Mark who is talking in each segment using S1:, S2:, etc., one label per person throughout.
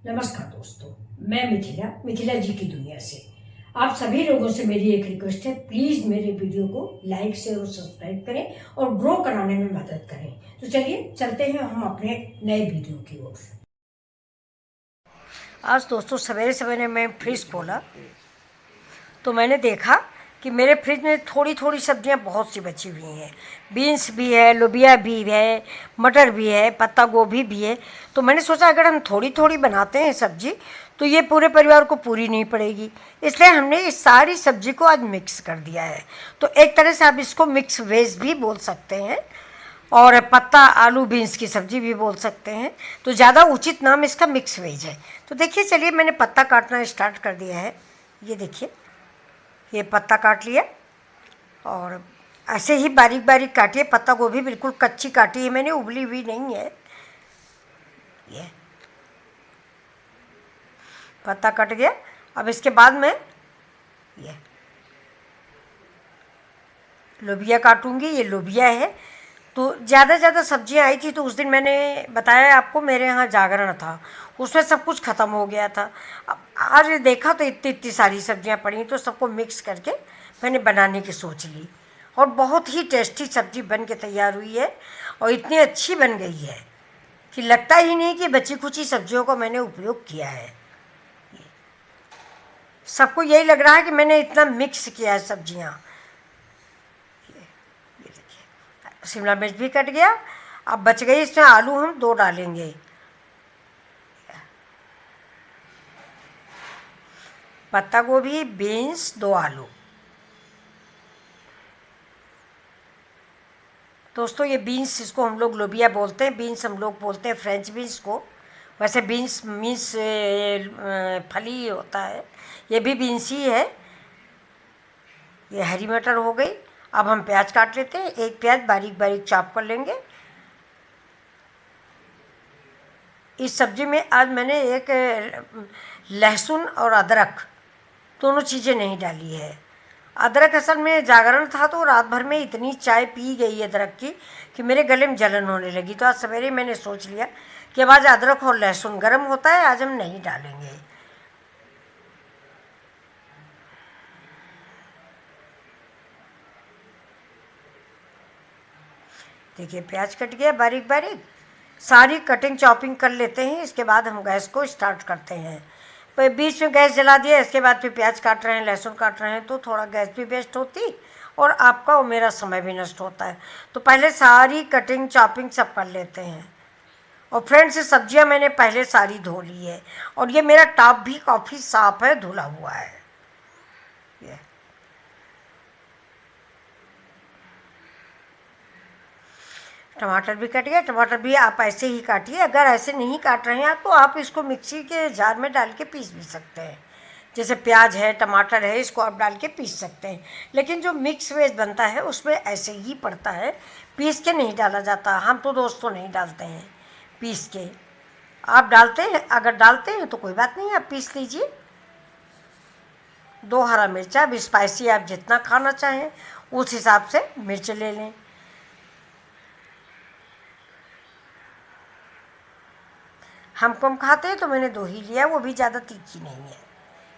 S1: नमस्कार दोस्तों, मैं मिथिला जी की दुनिया से। आप सभी लोगों से मेरी एक रिक्वेस्ट है, प्लीज़ मेरे वीडियो को लाइक शेयर और सब्सक्राइब करें और ग्रो कराने में मदद करें। तो चलिए चलते हैं हम अपने नए वीडियो की ओर। आज दोस्तों सवेरे सवेरे मैं फ्रिज खोला तो मैंने देखा कि मेरे फ्रिज में थोड़ी थोड़ी सब्जियां बहुत सी बची हुई हैं। बीन्स भी है, लोबिया भी है, मटर भी है, पत्ता गोभी भी है। तो मैंने सोचा अगर हम थोड़ी थोड़ी बनाते हैं सब्जी तो ये पूरे परिवार को पूरी नहीं पड़ेगी, इसलिए हमने इस सारी सब्जी को आज मिक्स कर दिया है। तो एक तरह से आप इसको मिक्स वेज भी बोल सकते हैं और पत्ता आलू बीन्स की सब्जी भी बोल सकते हैं। तो ज़्यादा उचित नाम इसका मिक्स वेज है। तो देखिए, चलिए मैंने पत्ता काटना स्टार्ट कर दिया है। ये देखिए, ये पत्ता काट लिया और ऐसे ही बारीक बारीक काटिए। पत्ता गोभी बिल्कुल कच्ची काटी है मैंने, उबली हुई नहीं है। ये पत्ता कट गया। अब इसके बाद मैं ये लोबिया काटूंगी। ये लोबिया है। तो ज़्यादा सब्जियां आई थी तो उस दिन मैंने बताया आपको मेरे यहाँ जागरण था, उसमें सब कुछ ख़त्म हो गया था। अब आज देखा तो इतनी इतनी सारी सब्जियां पड़ी, तो सबको मिक्स करके मैंने बनाने की सोच ली और बहुत ही टेस्टी सब्जी बन के तैयार हुई है और इतनी अच्छी बन गई है कि लगता ही नहीं कि बची खुची सब्जियों को मैंने उपयोग किया है। सबको यही लग रहा है कि मैंने इतना मिक्स किया है सब्जियां। ये देखिए, शिमला मिर्च भी कट गया। अब बच गई इसमें आलू, हम 2 डालेंगे। पत्ता गोभी, बीन्स, 2 आलू। दोस्तों ये बीन्स, इसको हम लोग लोबिया बोलते हैं, बीन्स हम लोग बोलते हैं फ्रेंच बीन्स को। वैसे बीन्स मीन्स फली होता है, ये भी बीन्स ही है। ये हरी मटर हो गई। अब हम प्याज काट लेते हैं। एक प्याज बारीक बारीक चॉप कर लेंगे। इस सब्जी में आज मैंने एक लहसुन और अदरक दोनों चीज़ें नहीं डाली है। अदरक असल में जागरण था तो रात भर में इतनी चाय पी गई अदरक की कि मेरे गले में जलन होने लगी। तो आज सवेरे मैंने सोच लिया कि अब आज अदरक और लहसुन गर्म होता है, आज हम नहीं डालेंगे। देखिए, प्याज कट गया बारीक बारीक। सारी कटिंग चॉपिंग कर लेते हैं, इसके बाद हम गैस को स्टार्ट करते हैं। पर बीच में गैस जला दिया, इसके बाद फिर प्याज काट रहे हैं, लहसुन काट रहे हैं, तो थोड़ा गैस भी वेस्ट होती और आपका और मेरा समय भी नष्ट होता है। तो पहले सारी कटिंग चॉपिंग सब कर लेते हैं। और फ्रेंड्स, सब्जियां मैंने पहले सारी धो ली है और ये मेरा टॉप भी काफ़ी साफ है, धुला हुआ है। ये टमाटर भी कट गया। टमाटर भी आप ऐसे ही काटिए। अगर ऐसे नहीं काट रहे हैं तो आप इसको मिक्सी के जार में डाल के पीस भी सकते हैं। जैसे प्याज है, टमाटर है, इसको आप डाल के पीस सकते हैं। लेकिन जो मिक्स वेज बनता है उसमें ऐसे ही पड़ता है, पीस के नहीं डाला जाता। हम तो दोस्तों नहीं डालते हैं पीस के। आप डालते हैं? अगर डालते हैं तो कोई बात नहीं, आप पीस लीजिए। 2 हरा मिर्चा। अब स्पाइसी आप जितना खाना चाहें उस हिसाब से मिर्च ले लें। हम कम खाते हैं तो मैंने 2 ही लिया, वो भी ज़्यादा तीखी नहीं है।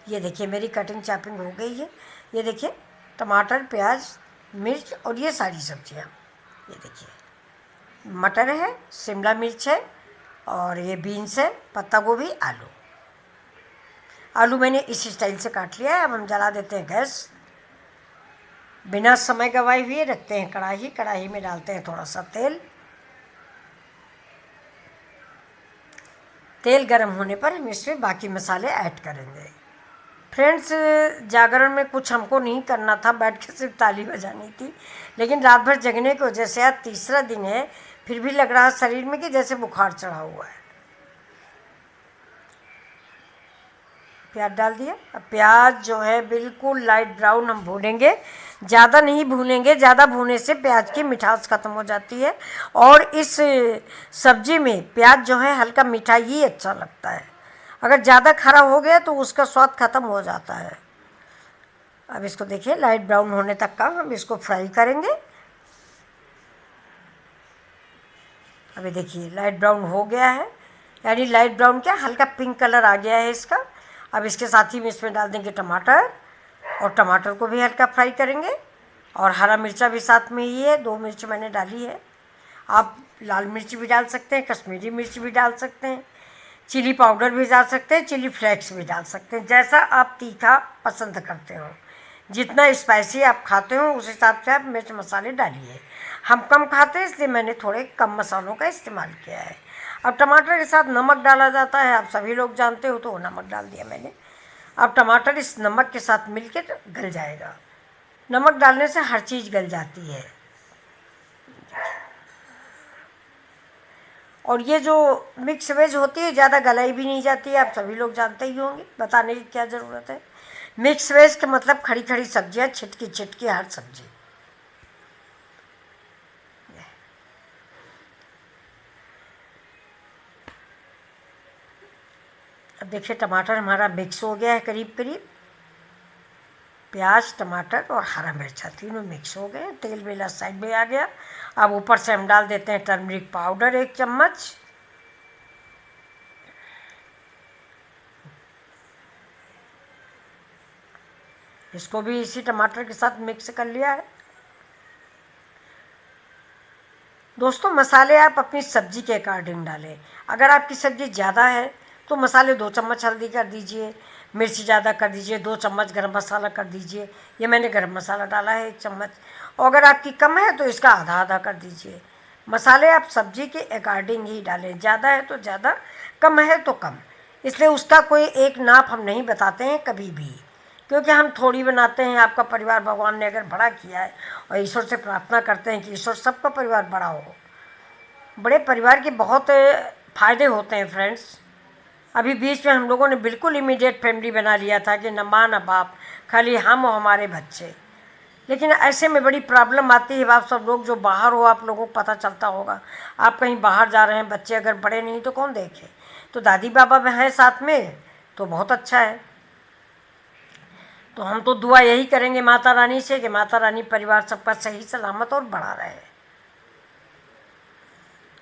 S1: ये देखिए, मेरी कटिंग चॉपिंग हो गई है। ये देखिए, टमाटर, प्याज, मिर्च और ये सारी सब्जियाँ। ये देखिए, मटर है, शिमला मिर्च है और ये बीन्स है, पत्ता गोभी, आलू। आलू मैंने इस स्टाइल से काट लिया है। अब हम जला देते हैं गैस। बिना समय गंवाए हुए रखते हैं कढ़ाई। कढ़ाई में डालते हैं थोड़ा सा तेल। तेल गर्म होने पर हम इसमें बाकी मसाले ऐड करेंगे। फ्रेंड्स, जागरण में कुछ हमको नहीं करना था, बैठ के सिर्फ ताली बजानी थी। लेकिन रात भर जगने की वजह से आज तीसरा दिन है, फिर भी लग रहा है शरीर में कि जैसे बुखार चढ़ा हुआ है। प्याज डाल दिया। अब प्याज जो है बिल्कुल लाइट ब्राउन हम भूनेंगे, ज़्यादा नहीं भूनेंगे। ज़्यादा भूने से प्याज की मिठास ख़त्म हो जाती है और इस सब्जी में प्याज जो है हल्का मीठा ही अच्छा लगता है। अगर ज़्यादा खरा हो गया तो उसका स्वाद ख़त्म हो जाता है। अब इसको देखिए, लाइट ब्राउन होने तक का हम इसको फ्राई करेंगे। अभी देखिए, लाइट ब्राउन हो गया है। यानी लाइट ब्राउन क्या हल्का पिंक कलर आ गया है इसका। अब इसके साथ ही में इसमें डाल देंगे टमाटर, और टमाटर को भी हल्का फ्राई करेंगे। और हरा मिर्चा भी साथ में ही है, 2 मिर्च मैंने डाली है। आप लाल मिर्च भी डाल सकते हैं, कश्मीरी मिर्च भी डाल सकते हैं, चिली पाउडर भी डाल सकते हैं, चिली फ्लेक्स भी डाल सकते हैं, जैसा आप तीखा पसंद करते हो। जितना स्पाइसी आप खाते हो उस हिसाब से आप मिर्च मसाले डालिए। हम कम खाते हैं इसलिए मैंने थोड़े कम मसालों का इस्तेमाल किया है। अब टमाटर के साथ नमक डाला जाता है, आप सभी लोग जानते हो, तो नमक डाल दिया मैंने। अब टमाटर इस नमक के साथ मिलकर गल जाएगा। नमक डालने से हर चीज़ गल जाती है। और ये जो मिक्स वेज होती है ज़्यादा गलाई भी नहीं जाती है, आप सभी लोग जानते ही होंगे, बताने की क्या ज़रूरत है। मिक्स वेज का मतलब खड़ी खड़ी सब्जियाँ, छिटकी छिटकी हर सब्जी। अब देखिए टमाटर हमारा मिक्स हो गया है करीब करीब। प्याज, टमाटर और हरा मिर्चा तीनों मिक्स हो गए, तेल मेरा साइड में आ गया। अब ऊपर से हम डाल देते हैं टर्मरिक पाउडर 1 चम्मच। इसको भी इसी टमाटर के साथ मिक्स कर लिया है। दोस्तों मसाले आप अपनी सब्ज़ी के अकॉर्डिंग डालें। अगर आपकी सब्ज़ी ज़्यादा है तो मसाले 2 चम्मच हल्दी कर दीजिए, मिर्ची ज़्यादा कर दीजिए, 2 चम्मच गरम मसाला कर दीजिए। ये मैंने गरम मसाला डाला है 1 चम्मच। और अगर आपकी कम है तो इसका आधा आधा कर दीजिए। मसाले आप सब्ज़ी के अकॉर्डिंग ही डालें, ज़्यादा है तो ज़्यादा, कम है तो कम। इसलिए उसका कोई एक नाप हम नहीं बताते हैं कभी भी, क्योंकि हम थोड़ी बनाते हैं। आपका परिवार भगवान ने अगर बड़ा किया है और ईश्वर से प्रार्थना करते हैं कि ईश्वर सबका परिवार बड़ा हो। बड़े परिवार के बहुत फ़ायदे होते हैं फ्रेंड्स। अभी बीच में हम लोगों ने बिल्कुल इमीडिएट फैमिली बना लिया था कि न माँ न बाप, खाली हम और हमारे बच्चे। लेकिन ऐसे में बड़ी प्रॉब्लम आती है। आप सब लोग जो बाहर हो, आप लोगों को पता चलता होगा, आप कहीं बाहर जा रहे हैं, बच्चे अगर बड़े नहीं तो कौन देखे। तो दादी बाबा भी हैं साथ में तो बहुत अच्छा है। तो हम तो दुआ यही करेंगे माता रानी से कि माता रानी परिवार सबका सही सलामत और बड़ा रहे।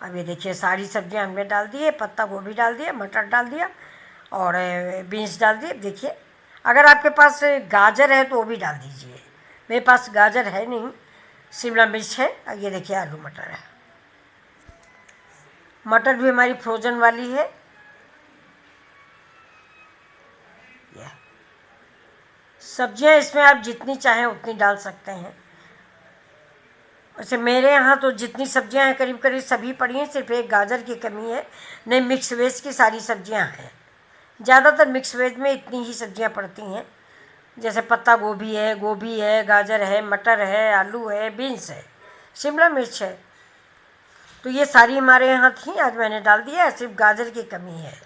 S1: अब ये देखिए सारी सब्जियां हमने डाल दी है, पत्ता गोभी डाल दिया, मटर डाल दिया और बीन्स डाल दिए। देखिए अगर आपके पास गाजर है तो वो भी डाल दीजिए। मेरे पास गाजर है नहीं, शिमला मिर्च है। और ये देखिए आलू मटर है। मटर भी हमारी फ्रोजन वाली है। सब्जियां इसमें आप जितनी चाहें उतनी डाल सकते हैं। वैसे मेरे यहाँ तो जितनी सब्जियां हैं करीब करीब सभी पड़ी हैं, सिर्फ एक गाजर की कमी है, नहीं मिक्स वेज की सारी सब्जियां हैं। ज़्यादातर मिक्स वेज में इतनी ही सब्जियां पड़ती हैं, जैसे पत्ता गोभी है, गाजर है, मटर है, आलू है, बीन्स है, शिमला मिर्च है। तो ये सारी हमारे यहाँ थी, आज मैंने डाल दिया है, सिर्फ गाजर की कमी है।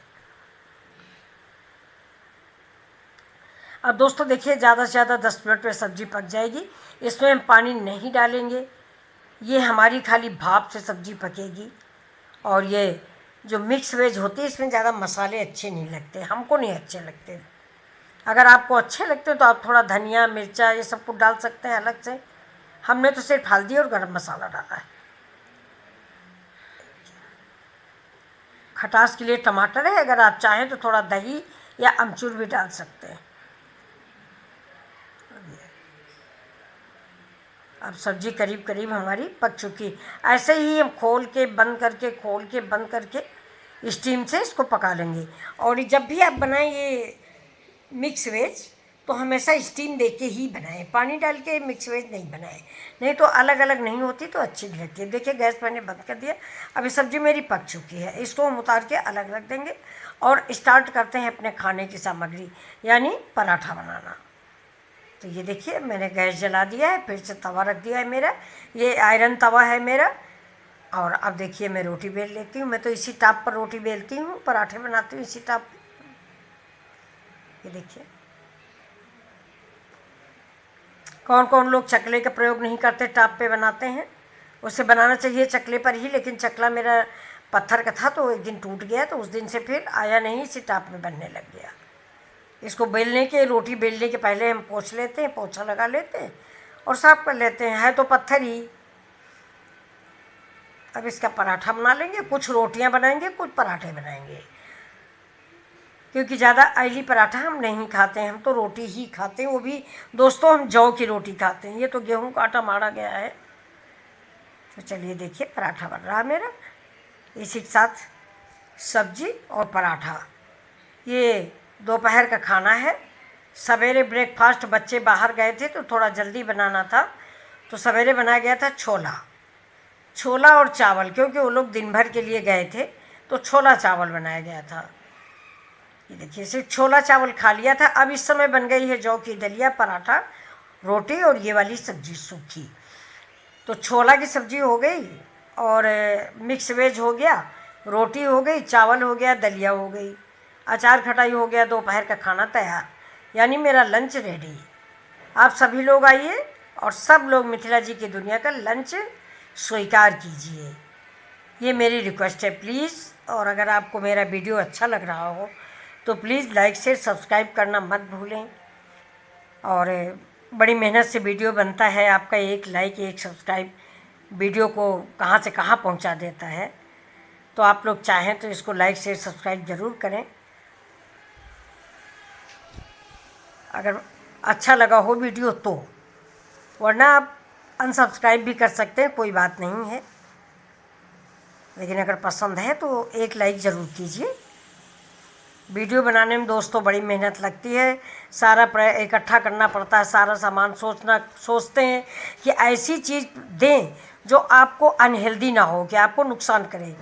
S1: अब दोस्तों देखिए ज़्यादा से ज़्यादा 10 मिनट में सब्ज़ी पक जाएगी। इसमें हम पानी नहीं डालेंगे, ये हमारी खाली भाप से सब्ज़ी पकेगी। और ये जो मिक्स वेज होती है इसमें ज़्यादा मसाले अच्छे नहीं लगते, हमको नहीं अच्छे लगते। अगर आपको अच्छे लगते हैं तो आप थोड़ा धनिया मिर्चा ये सब कुछ डाल सकते हैं अलग से। हमने तो सिर्फ हल्दी और गरम मसाला डाला है। खटास के लिए टमाटर है, अगर आप चाहें तो थोड़ा दही या अमचूर भी डाल सकते हैं। अब सब्ज़ी करीब करीब हमारी पक चुकी। ऐसे ही हम खोल के बंद करके स्टीम से इसको पका लेंगे। और जब भी आप बनाएं ये मिक्स वेज तो हमेशा स्टीम दे के ही बनाएं, पानी डाल के मिक्स वेज नहीं बनाएं, नहीं तो अलग अलग नहीं होती तो अच्छी नहीं लगती है। देखिए गैस मैंने बंद कर दिया। अभी सब्ज़ी मेरी पक चुकी है, इसको हम उतार के अलग रख देंगे और स्टार्ट करते हैं अपने खाने की सामग्री, यानी पराठा बनाना। तो ये देखिए मैंने गैस जला दिया है, फिर से तवा रख दिया है मेरा, ये आयरन तवा है मेरा। और अब देखिए मैं रोटी बेल लेती हूँ। मैं तो इसी टाप पर रोटी बेलती हूँ, पराठे बनाती हूँ इसी टाप पर। ये देखिए कौन कौन लोग चकले का प्रयोग नहीं करते, टाप पे बनाते हैं। उसे बनाना चाहिए चकले पर ही, लेकिन चकला मेरा पत्थर का था तो एक दिन टूट गया, तो उस दिन से फिर आया नहीं, इसी टाप में बनने लग गया। इसको रोटी बेलने के पहले हम पोंछ लेते हैं, पोंछा लगा लेते हैं और साफ कर लेते हैं। है तो पत्थर ही, अब इसका पराठा बना लेंगे, कुछ रोटियां बनाएंगे, कुछ पराठे बनाएंगे, क्योंकि ज़्यादा ऑयली पराठा हम नहीं खाते हैं, हम तो रोटी ही खाते हैं। वो भी दोस्तों हम जौ की रोटी खाते हैं, ये तो गेहूं का आटा मारा गया है। तो चलिए देखिए पराठा बन रहा है मेरा, इसी के साथ सब्जी और पराठा। ये दोपहर का खाना है। सवेरे ब्रेकफास्ट, बच्चे बाहर गए थे तो थोड़ा जल्दी बनाना था, तो सवेरे बनाया गया था छोला और चावल, क्योंकि वो लोग दिन भर के लिए गए थे तो छोला चावल बनाया गया था। ये देखिए सिर्फ छोला चावल खा लिया था। अब इस समय बन गई है जौ की दलिया, पराठा, रोटी और ये वाली सब्जी सूखी। तो छोला की सब्जी हो गई और मिक्स वेज हो गया, रोटी हो गई, चावल हो गया, दलिया हो गई, अचार खटाई हो गया, दोपहर का खाना तैयार, यानी मेरा लंच रेडी। आप सभी लोग आइए और सब लोग मिथिला जी की दुनिया का लंच स्वीकार कीजिए, ये मेरी रिक्वेस्ट है प्लीज़। और अगर आपको मेरा वीडियो अच्छा लग रहा हो तो प्लीज़ लाइक शेयर सब्सक्राइब करना मत भूलें। और बड़ी मेहनत से वीडियो बनता है, आपका एक लाइक एक सब्सक्राइब वीडियो को कहाँ से कहाँ पहुँचा देता है। तो आप लोग चाहें तो इसको लाइक शेयर सब्सक्राइब ज़रूर करें। अगर अच्छा लगा हो वीडियो तो, वरना आप अनसब्सक्राइब भी कर सकते हैं, कोई बात नहीं है। लेकिन अगर पसंद है तो एक लाइक ज़रूर कीजिए। वीडियो बनाने में दोस्तों बड़ी मेहनत लगती है, सारा इकट्ठा करना पड़ता है, सारा सामान सोचते हैं कि ऐसी चीज़ दें जो आपको अनहेल्दी ना हो, कि आपको नुकसान करे,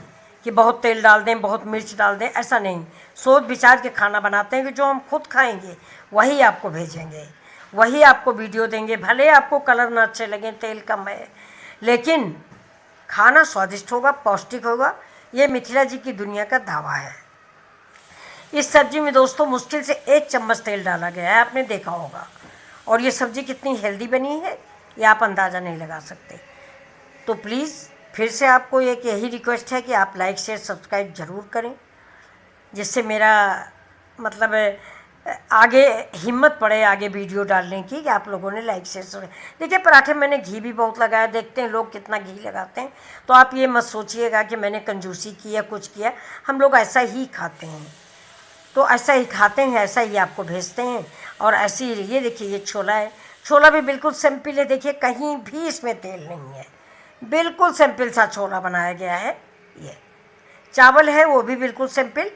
S1: कि बहुत तेल डाल दें, बहुत मिर्च डाल दें, ऐसा नहीं। सोच विचार के खाना बनाते हैं कि जो हम खुद खाएंगे वही आपको भेजेंगे, वही आपको वीडियो देंगे। भले आपको कलर ना अच्छे लगें, तेल कम है, लेकिन खाना स्वादिष्ट होगा, पौष्टिक होगा, ये मिथिला जी की दुनिया का दावा है। इस सब्जी में दोस्तों मुश्किल से 1 चम्मच तेल डाला गया है, आपने देखा होगा। और ये सब्जी कितनी हेल्दी बनी है ये आप अंदाज़ा नहीं लगा सकते। तो प्लीज़ फिर से आपको एक यही रिक्वेस्ट है कि आप लाइक शेयर सब्सक्राइब ज़रूर करें, जिससे मेरा मतलब आगे हिम्मत पड़े आगे वीडियो डालने की, कि आप लोगों ने लाइक शेयर। देखिए पराठे मैंने घी भी बहुत लगाया, देखते हैं लोग कितना घी लगाते हैं। तो आप ये मत सोचिएगा कि मैंने कंजूसी की या कुछ किया, हम लोग ऐसा ही खाते हैं, तो ऐसा ही खाते हैं, ऐसा ही आपको भेजते हैं। और ऐसी ये देखिए ये छोला है, छोला भी बिल्कुल सिंपल है, देखिए कहीं भी इसमें तेल नहीं है, बिल्कुल सिंपल सा छोला बनाया गया है। ये चावल है वो भी बिल्कुल सिंपल,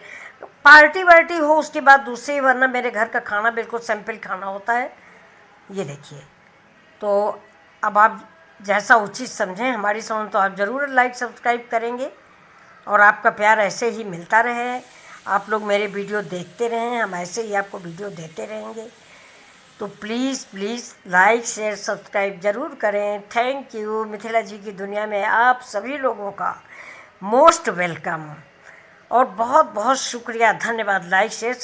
S1: पार्टी वार्टी हो उसके बाद दूसरी, वरना मेरे घर का खाना बिल्कुल सिंपल खाना होता है। ये देखिए, तो अब आप जैसा उचित समझें, हमारी समझ तो आप ज़रूर लाइक सब्सक्राइब करेंगे और आपका प्यार ऐसे ही मिलता रहे, आप लोग मेरे वीडियो देखते रहें, हम ऐसे ही आपको वीडियो देते रहेंगे। तो please please like share subscribe ज़रूर करें। Thank you. मिथिला जी की दुनिया में आप सभी लोगों का मोस्ट वेलकम और बहुत बहुत शुक्रिया, धन्यवाद। Like share